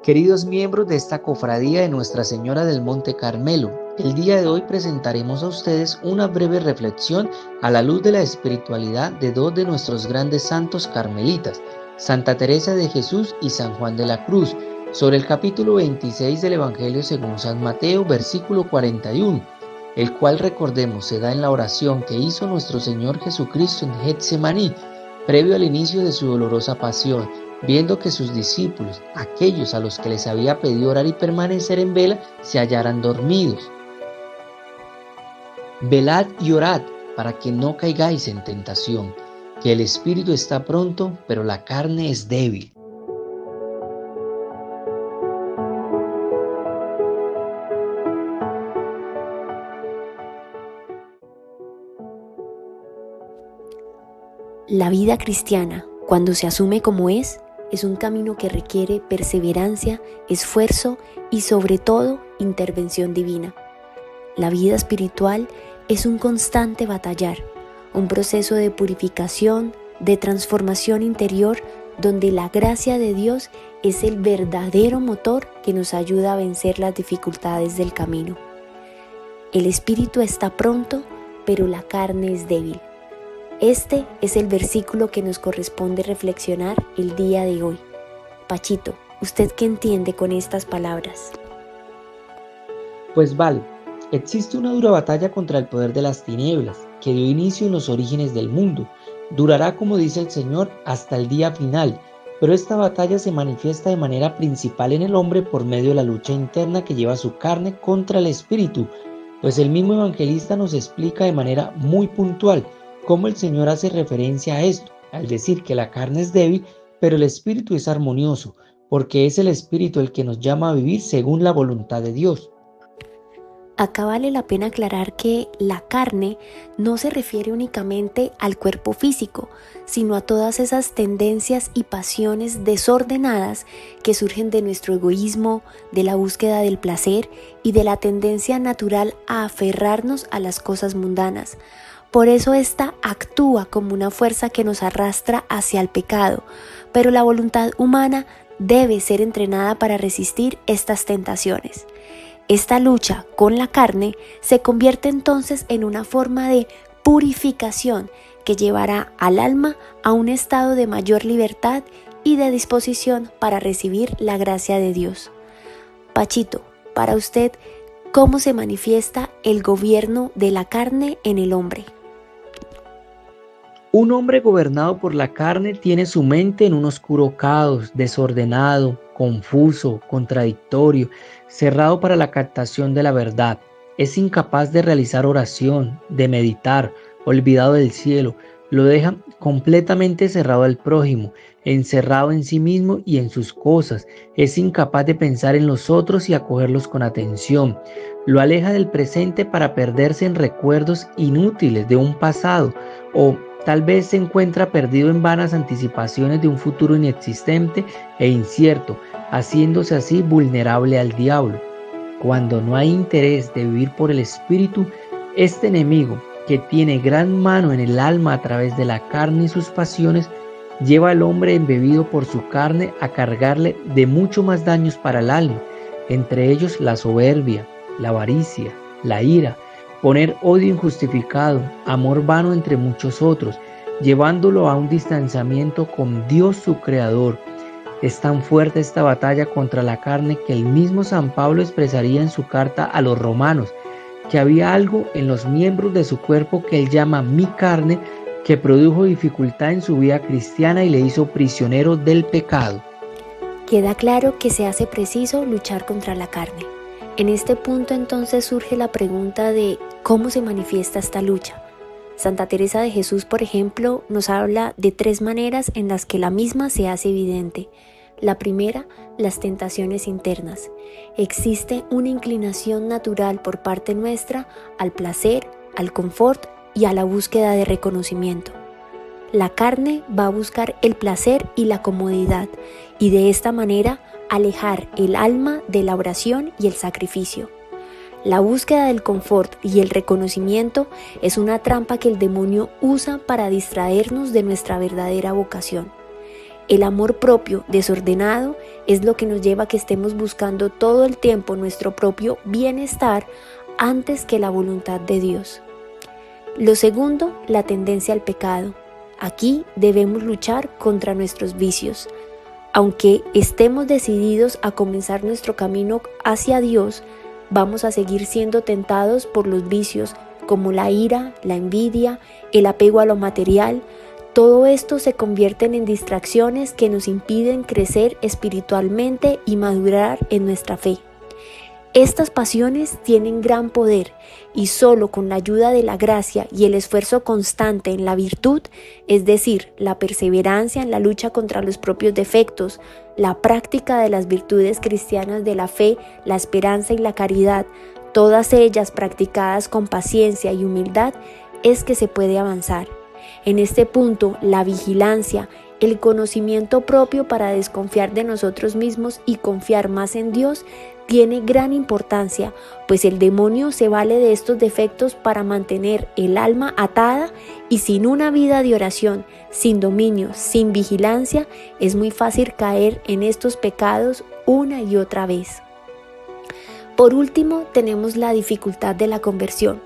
Queridos miembros de esta cofradía de Nuestra Señora del Monte Carmelo, el día de hoy presentaremos a ustedes una breve reflexión a la luz de la espiritualidad de dos de nuestros grandes santos carmelitas, Santa Teresa de Jesús y San Juan de la Cruz, sobre el capítulo 26 del Evangelio según San Mateo, versículo 41, el cual, recordemos, se da en la oración que hizo nuestro Señor Jesucristo en Getsemaní, previo al inicio de su dolorosa pasión, viendo que sus discípulos, aquellos a los que les había pedido orar y permanecer en vela, se hallaran dormidos. Velad y orad para que no caigáis en tentación, que el espíritu está pronto, pero la carne es débil. La vida cristiana, cuando se asume como es un camino que requiere perseverancia, esfuerzo y sobre todo intervención divina. La vida espiritual es un constante batallar, un proceso de purificación, de transformación interior, donde la gracia de Dios es el verdadero motor que nos ayuda a vencer las dificultades del camino. El espíritu está pronto, pero la carne es débil. Este es el versículo que nos corresponde reflexionar el día de hoy. Pachito, ¿usted qué entiende con estas palabras? Pues vale, existe una dura batalla contra el poder de las tinieblas, que dio inicio en los orígenes del mundo. Durará, como dice el Señor, hasta el día final, pero esta batalla se manifiesta de manera principal en el hombre por medio de la lucha interna que lleva su carne contra el espíritu, pues el mismo evangelista nos explica de manera muy puntual cómo el Señor hace referencia a esto, al decir que la carne es débil, pero el espíritu es armonioso, porque es el espíritu el que nos llama a vivir según la voluntad de Dios. Acá vale la pena aclarar que la carne no se refiere únicamente al cuerpo físico, sino a todas esas tendencias y pasiones desordenadas que surgen de nuestro egoísmo, de la búsqueda del placer y de la tendencia natural a aferrarnos a las cosas mundanas. Por eso esta actúa como una fuerza que nos arrastra hacia el pecado, pero la voluntad humana debe ser entrenada para resistir estas tentaciones. Esta lucha con la carne se convierte entonces en una forma de purificación que llevará al alma a un estado de mayor libertad y de disposición para recibir la gracia de Dios. Pachito, para usted, ¿cómo se manifiesta el gobierno de la carne en el hombre? Un hombre gobernado por la carne tiene su mente en un oscuro caos, desordenado, confuso, contradictorio, cerrado para la captación de la verdad. Es incapaz de realizar oración, de meditar, olvidado del cielo. Lo deja completamente cerrado al prójimo, encerrado en sí mismo y en sus cosas. Es incapaz de pensar en los otros y acogerlos con atención. Lo aleja del presente para perderse en recuerdos inútiles de un pasado, o tal vez se encuentra perdido en vanas anticipaciones de un futuro inexistente e incierto, haciéndose así vulnerable al diablo. Cuando no hay interés de vivir por el espíritu, este enemigo, que tiene gran mano en el alma a través de la carne y sus pasiones, lleva al hombre embebido por su carne a cargarle de mucho más daños para el alma, entre ellos la soberbia, la avaricia, la ira, poner odio injustificado, amor vano entre muchos otros, llevándolo a un distanciamiento con Dios su Creador. Es tan fuerte esta batalla contra la carne que el mismo San Pablo expresaría en su carta a los romanos, que había algo en los miembros de su cuerpo que él llama mi carne, que produjo dificultad en su vida cristiana y le hizo prisionero del pecado. Queda claro que se hace preciso luchar contra la carne. En este punto entonces surge la pregunta de cómo se manifiesta esta lucha. Santa Teresa de Jesús, por ejemplo, nos habla de 3 maneras en las que la misma se hace evidente. La primera, las tentaciones internas. Existe una inclinación natural por parte nuestra al placer, al confort y a la búsqueda de reconocimiento. La carne va a buscar el placer y la comodidad, y de esta manera alejar el alma de la oración y el sacrificio. La búsqueda del confort y el reconocimiento es una trampa que el demonio usa para distraernos de nuestra verdadera vocación. El amor propio desordenado es lo que nos lleva a que estemos buscando todo el tiempo nuestro propio bienestar antes que la voluntad de Dios. Lo segundo, la tendencia al pecado. Aquí debemos luchar contra nuestros vicios. Aunque estemos decididos a comenzar nuestro camino hacia Dios, vamos a seguir siendo tentados por los vicios como la ira, la envidia, el apego a lo material. Todo esto se convierten en distracciones que nos impiden crecer espiritualmente y madurar en nuestra fe. Estas pasiones tienen gran poder y solo con la ayuda de la gracia y el esfuerzo constante en la virtud, es decir, la perseverancia en la lucha contra los propios defectos, la práctica de las virtudes cristianas de la fe, la esperanza y la caridad, todas ellas practicadas con paciencia y humildad, es que se puede avanzar. En este punto, la vigilancia, el conocimiento propio para desconfiar de nosotros mismos y confiar más en Dios tiene gran importancia, pues el demonio se vale de estos defectos para mantener el alma atada y sin una vida de oración, sin dominio, sin vigilancia, es muy fácil caer en estos pecados una y otra vez. Por último, tenemos la dificultad de la conversión.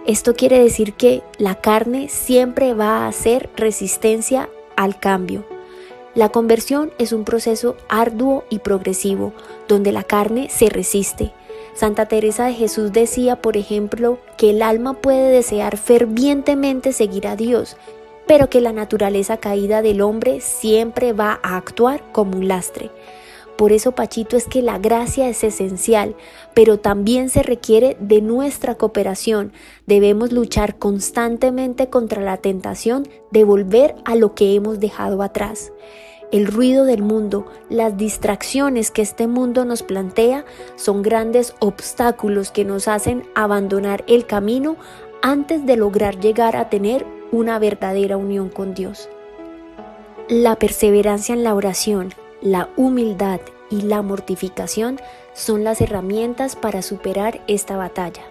Esto quiere decir que la carne siempre va a hacer resistencia al cambio. La conversión es un proceso arduo y progresivo, donde la carne se resiste. Santa Teresa de Jesús decía, por ejemplo, que el alma puede desear fervientemente seguir a Dios, pero que la naturaleza caída del hombre siempre va a actuar como un lastre. Por eso, Pachito, es que la gracia es esencial, pero también se requiere de nuestra cooperación. Debemos luchar constantemente contra la tentación de volver a lo que hemos dejado atrás. El ruido del mundo, las distracciones que este mundo nos plantea son grandes obstáculos que nos hacen abandonar el camino antes de lograr llegar a tener una verdadera unión con Dios. La perseverancia en la oración, la humildad y la mortificación son las herramientas para superar esta batalla.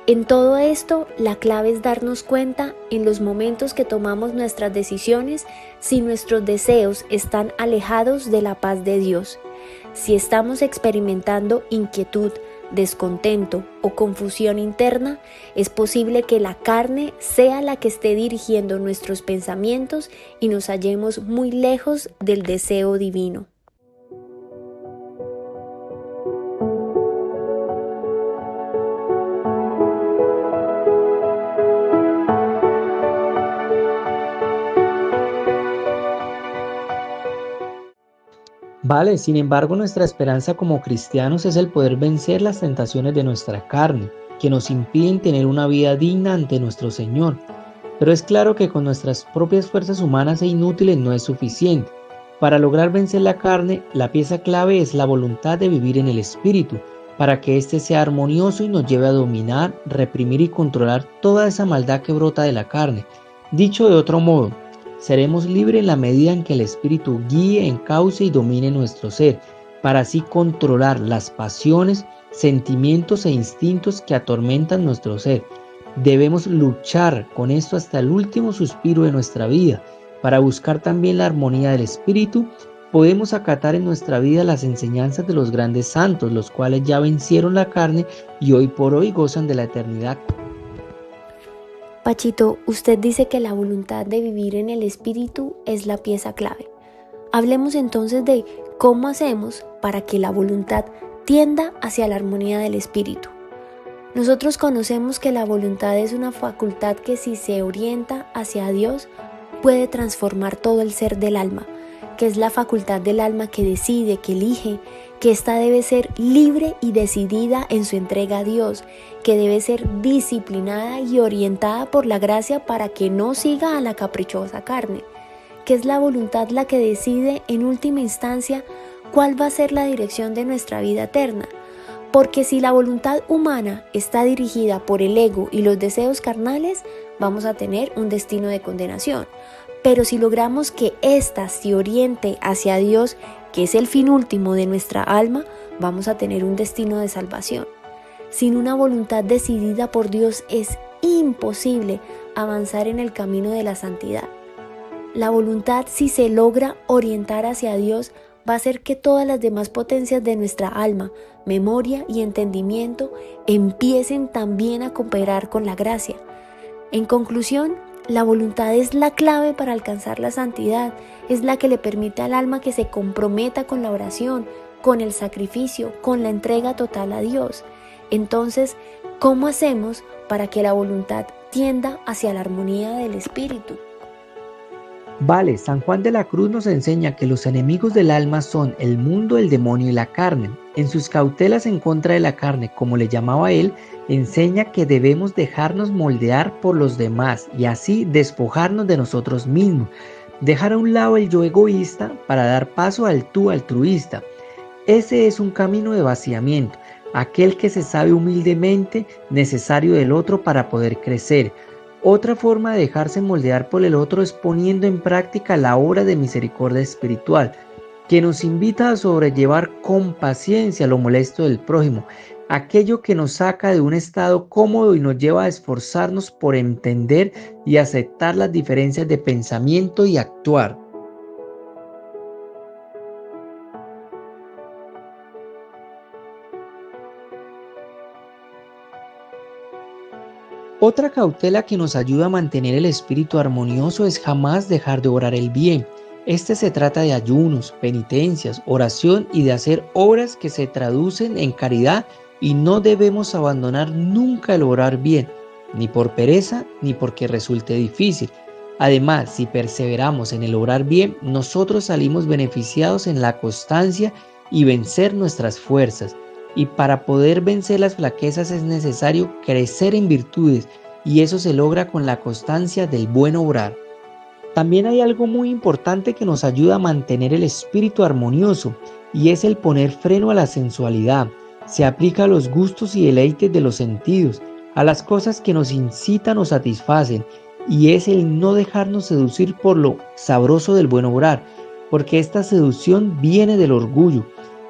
En todo esto, la clave es darnos cuenta en los momentos que tomamos nuestras decisiones si nuestros deseos están alejados de la paz de Dios. Si estamos experimentando inquietud, descontento o confusión interna, es posible que la carne sea la que esté dirigiendo nuestros pensamientos y nos hallemos muy lejos del deseo divino. Vale, sin embargo, nuestra esperanza como cristianos es el poder vencer las tentaciones de nuestra carne, que nos impiden tener una vida digna ante nuestro Señor. Pero es claro que con nuestras propias fuerzas humanas e inútiles no es suficiente. Para lograr vencer la carne, la pieza clave es la voluntad de vivir en el Espíritu, para que éste sea armonioso y nos lleve a dominar, reprimir y controlar toda esa maldad que brota de la carne. Dicho de otro modo, seremos libres en la medida en que el Espíritu guíe, encauce y domine nuestro ser, para así controlar las pasiones, sentimientos e instintos que atormentan nuestro ser. Debemos luchar con esto hasta el último suspiro de nuestra vida. Para buscar también la armonía del Espíritu, podemos acatar en nuestra vida las enseñanzas de los grandes santos, los cuales ya vencieron la carne y hoy por hoy gozan de la eternidad. Pachito, usted dice que la voluntad de vivir en el Espíritu es la pieza clave. Hablemos entonces de cómo hacemos para que la voluntad tienda hacia la armonía del Espíritu. Nosotros conocemos que la voluntad es una facultad que, si se orienta hacia Dios, puede transformar todo el ser del alma, que es la facultad del alma que decide, que elige, que ésta debe ser libre y decidida en su entrega a Dios, que debe ser disciplinada y orientada por la gracia para que no siga a la caprichosa carne, que es la voluntad la que decide en última instancia cuál va a ser la dirección de nuestra vida eterna. Porque si la voluntad humana está dirigida por el ego y los deseos carnales, vamos a tener un destino de condenación. Pero si logramos que ésta se oriente hacia Dios, que es el fin último de nuestra alma, vamos a tener un destino de salvación. Sin una voluntad decidida por Dios es imposible avanzar en el camino de la santidad. La voluntad, si se logra orientar hacia Dios, va a hacer que todas las demás potencias de nuestra alma, memoria y entendimiento empiecen también a cooperar con la gracia. En conclusión, la voluntad es la clave para alcanzar la santidad, es la que le permite al alma que se comprometa con la oración, con el sacrificio, con la entrega total a Dios. Entonces, ¿cómo hacemos para que la voluntad tienda hacia la armonía del espíritu? Vale, San Juan de la Cruz nos enseña que los enemigos del alma son el mundo, el demonio y la carne. En sus cautelas en contra de la carne, como le llamaba él, enseña que debemos dejarnos moldear por los demás y así despojarnos de nosotros mismos, dejar a un lado el yo egoísta para dar paso al tú altruista. Ese es un camino de vaciamiento, aquel que se sabe humildemente necesario del otro para poder crecer. Otra forma de dejarse moldear por el otro es poniendo en práctica la obra de misericordia espiritual, que nos invita a sobrellevar con paciencia lo molesto del prójimo, aquello que nos saca de un estado cómodo y nos lleva a esforzarnos por entender y aceptar las diferencias de pensamiento y actuar. Otra cautela que nos ayuda a mantener el espíritu armonioso es jamás dejar de obrar el bien. Se trata de ayunos, penitencias, oración y de hacer obras que se traducen en caridad, y no debemos abandonar nunca el orar bien, ni por pereza ni porque resulte difícil. Además, si perseveramos en el orar bien, nosotros salimos beneficiados en la constancia y vencer nuestras fuerzas. Y para poder vencer las flaquezas es necesario crecer en virtudes, y eso se logra con la constancia del buen obrar. También hay algo muy importante que nos ayuda a mantener el espíritu armonioso, y es el poner freno a la sensualidad. Se aplica a los gustos y deleites de los sentidos, a las cosas que nos incitan o satisfacen, y es el no dejarnos seducir por lo sabroso del buen obrar, porque esta seducción viene del orgullo.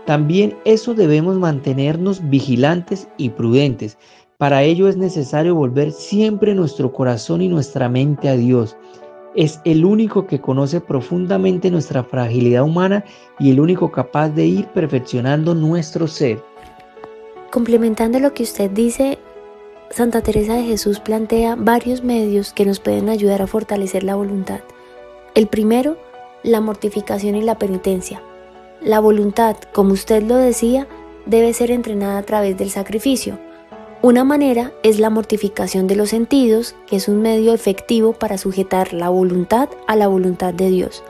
También eso debemos mantenernos vigilantes y prudentes. Para ello es necesario volver siempre nuestro corazón y nuestra mente a Dios. Es el único que conoce profundamente nuestra fragilidad humana y el único capaz de ir perfeccionando nuestro ser. Complementando lo que usted dice, Santa Teresa de Jesús plantea varios medios que nos pueden ayudar a fortalecer la voluntad. El primero, la mortificación y la penitencia. La voluntad, como usted lo decía, debe ser entrenada a través del sacrificio. Una manera es la mortificación de los sentidos, que es un medio efectivo para sujetar la voluntad a la voluntad de Dios.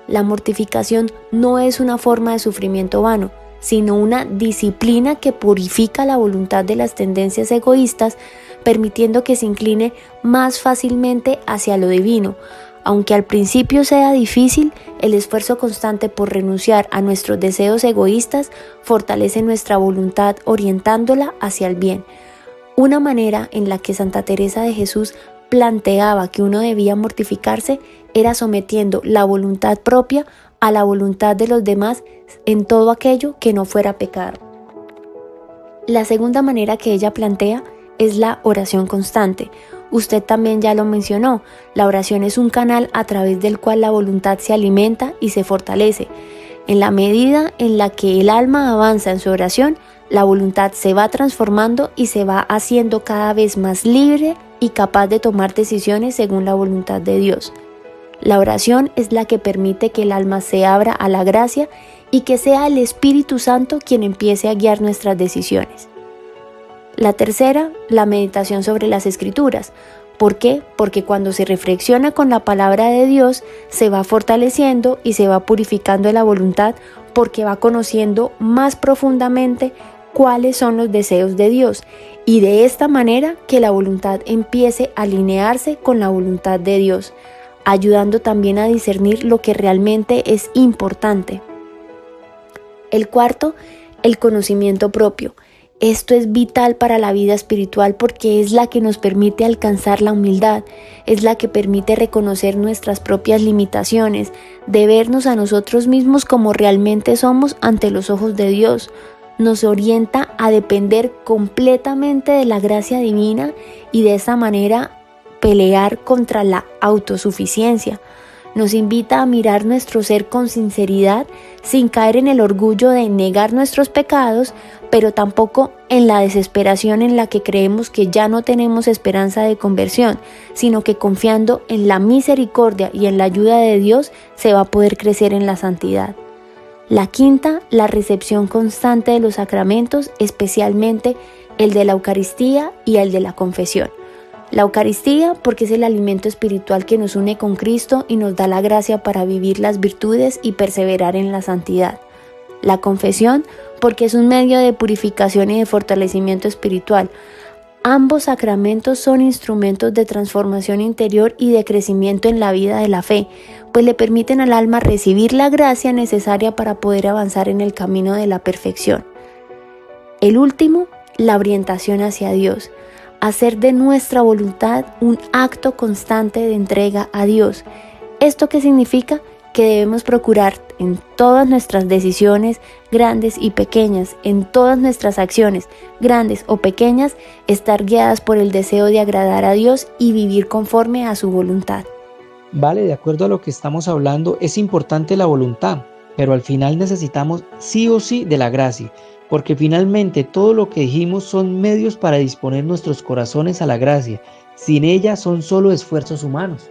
La mortificación no es una forma de sufrimiento vano, sino una disciplina que purifica la voluntad de las tendencias egoístas, permitiendo que se incline más fácilmente hacia lo divino. Aunque al principio sea difícil, el esfuerzo constante por renunciar a nuestros deseos egoístas fortalece nuestra voluntad orientándola hacia el bien. Una manera en la que Santa Teresa de Jesús planteaba que uno debía mortificarse era sometiendo la voluntad propia a la voluntad de los demás en todo aquello que no fuera pecado. La segunda manera que ella plantea es la oración constante. Usted también ya lo mencionó, la oración es un canal a través del cual la voluntad se alimenta y se fortalece. En la medida en la que el alma avanza en su oración, la voluntad se va transformando y se va haciendo cada vez más libre y capaz de tomar decisiones según la voluntad de Dios. La oración es la que permite que el alma se abra a la gracia y que sea el Espíritu Santo quien empiece a guiar nuestras decisiones. La tercera, la meditación sobre las Escrituras. ¿Por qué? Porque cuando se reflexiona con la palabra de Dios, se va fortaleciendo y se va purificando la voluntad, porque va conociendo más profundamente cuáles son los deseos de Dios, y de esta manera que la voluntad empiece a alinearse con la voluntad de Dios, ayudando también a discernir lo que realmente es importante. El cuarto, el conocimiento propio. Esto es vital para la vida espiritual porque es la que nos permite alcanzar la humildad, es la que permite reconocer nuestras propias limitaciones, de vernos a nosotros mismos como realmente somos ante los ojos de Dios. Nos orienta a depender completamente de la gracia divina y de esa manera pelear contra la autosuficiencia. Nos invita a mirar nuestro ser con sinceridad, sin caer en el orgullo de negar nuestros pecados, pero tampoco en la desesperación en la que creemos que ya no tenemos esperanza de conversión, sino que confiando en la misericordia y en la ayuda de Dios se va a poder crecer en la santidad. La quinta, la recepción constante de los sacramentos, especialmente el de la Eucaristía y el de la confesión. La Eucaristía porque es el alimento espiritual que nos une con Cristo y nos da la gracia para vivir las virtudes y perseverar en la santidad. La confesión porque es un medio de purificación y de fortalecimiento espiritual. Ambos sacramentos son instrumentos de transformación interior y de crecimiento en la vida de la fe, pues le permiten al alma recibir la gracia necesaria para poder avanzar en el camino de la perfección. El último, la orientación hacia Dios. Hacer de nuestra voluntad un acto constante de entrega a Dios. ¿Esto qué significa? Que debemos procurar en todas nuestras decisiones, grandes y pequeñas, en todas nuestras acciones, grandes o pequeñas, estar guiadas por el deseo de agradar a Dios y vivir conforme a su voluntad. Vale, de acuerdo a lo que estamos hablando, es importante la voluntad, pero al final necesitamos sí o sí de la gracia. Porque finalmente todo lo que dijimos son medios para disponer nuestros corazones a la gracia. Sin ella son solo esfuerzos humanos.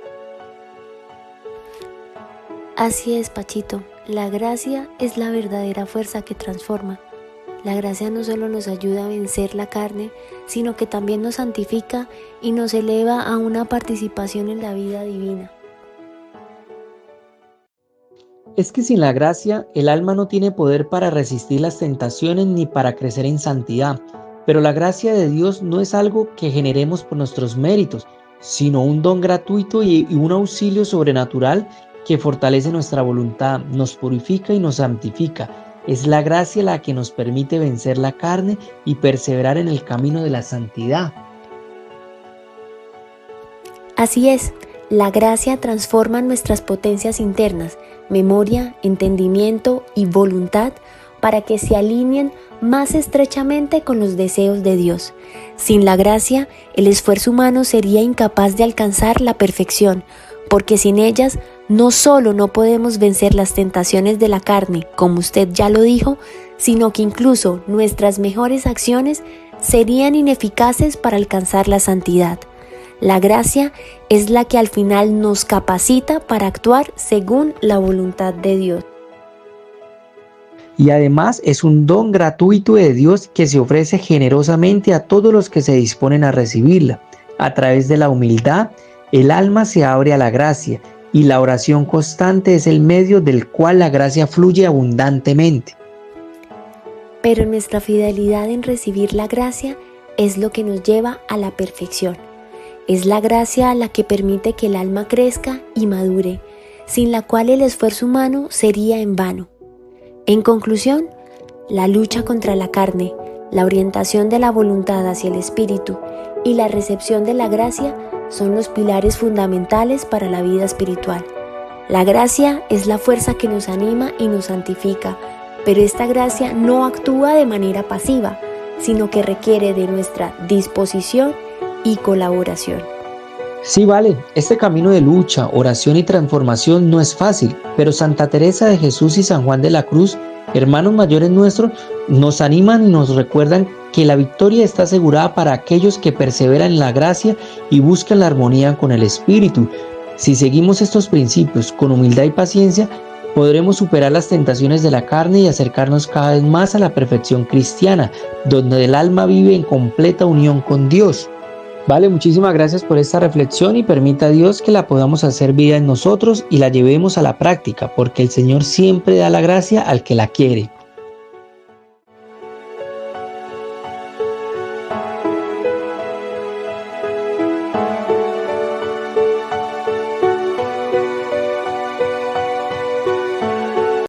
Así es, Pachito. La gracia es la verdadera fuerza que transforma. La gracia no solo nos ayuda a vencer la carne, sino que también nos santifica y nos eleva a una participación en la vida divina. Es que sin la gracia, el alma no tiene poder para resistir las tentaciones ni para crecer en santidad. Pero la gracia de Dios no es algo que generemos por nuestros méritos, sino un don gratuito y un auxilio sobrenatural que fortalece nuestra voluntad, nos purifica y nos santifica. Es la gracia la que nos permite vencer la carne y perseverar en el camino de la santidad. Así es. La gracia transforma nuestras potencias internas, memoria, entendimiento y voluntad para que se alineen más estrechamente con los deseos de Dios. Sin la gracia, el esfuerzo humano sería incapaz de alcanzar la perfección, porque sin ellas no solo no podemos vencer las tentaciones de la carne, como usted ya lo dijo, sino que incluso nuestras mejores acciones serían ineficaces para alcanzar la santidad. La gracia es la que al final nos capacita para actuar según la voluntad de Dios. Y además es un don gratuito de Dios que se ofrece generosamente a todos los que se disponen a recibirla. A través de la humildad, el alma se abre a la gracia y la oración constante es el medio del cual la gracia fluye abundantemente. Pero nuestra fidelidad en recibir la gracia es lo que nos lleva a la perfección. Es la gracia la que permite que el alma crezca y madure, sin la cual el esfuerzo humano sería en vano. En conclusión, la lucha contra la carne, la orientación de la voluntad hacia el espíritu y la recepción de la gracia son los pilares fundamentales para la vida espiritual. La gracia es la fuerza que nos anima y nos santifica, pero esta gracia no actúa de manera pasiva, sino que requiere de nuestra disposición y colaboración. Sí, vale, este camino de lucha, oración y transformación no es fácil, pero Santa Teresa de Jesús y San Juan de la Cruz, hermanos mayores nuestros, nos animan y nos recuerdan que la victoria está asegurada para aquellos que perseveran en la gracia y buscan la armonía con el Espíritu. Si seguimos estos principios con humildad y paciencia, podremos superar las tentaciones de la carne y acercarnos cada vez más a la perfección cristiana, donde el alma vive en completa unión con Dios. Vale, muchísimas gracias por esta reflexión y permita a Dios que la podamos hacer vida en nosotros y la llevemos a la práctica, porque el Señor siempre da la gracia al que la quiere.